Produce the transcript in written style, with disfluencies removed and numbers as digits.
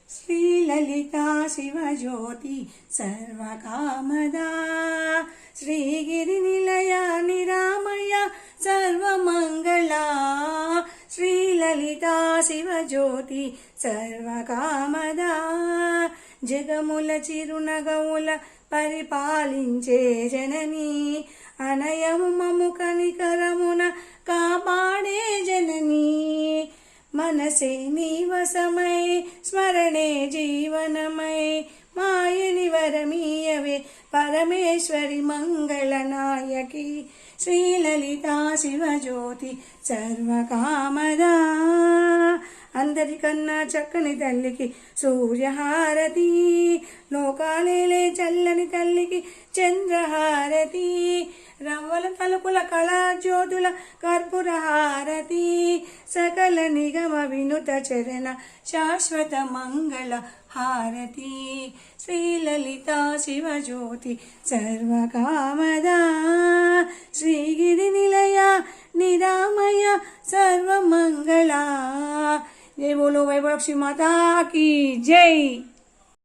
శ్రీలలితా శివజ్యోతి సర్వకామదా శ్రీగిరి నిలయ నిరామయ సర్వమంగళా శ్రీలలితా శివజ్యోతి సర్వకామదా జగముల చిరునగముల పరిపాలించే జనని అనయము మము కనికరమున కాపాడే జనని మనసే నీవసమై స్మరణే జీవనమై మాయని వరమీయవే పరమేశ్వరి మంగళనాయకి శ్రీలలితా శివజ్యోతి సర్వకామదా అందరికన్నా చక్కని తల్లికి సూర్యహారతి లోకాలేలే చల్లని తల్లికి చంద్రహారతి రవ్వల తలుపుల కళాజ్యోతుల కర్పూరహారతి సకల నిగమ వినుత చరణ శాశ్వత మంగళ హారతి శ్రీలలితా శివజ్యోతి సర్వకామదా శ్రీగిరి నిలయ నిరామయ సర్వమంగళా जय बोलो वैभव श्री माता की जय।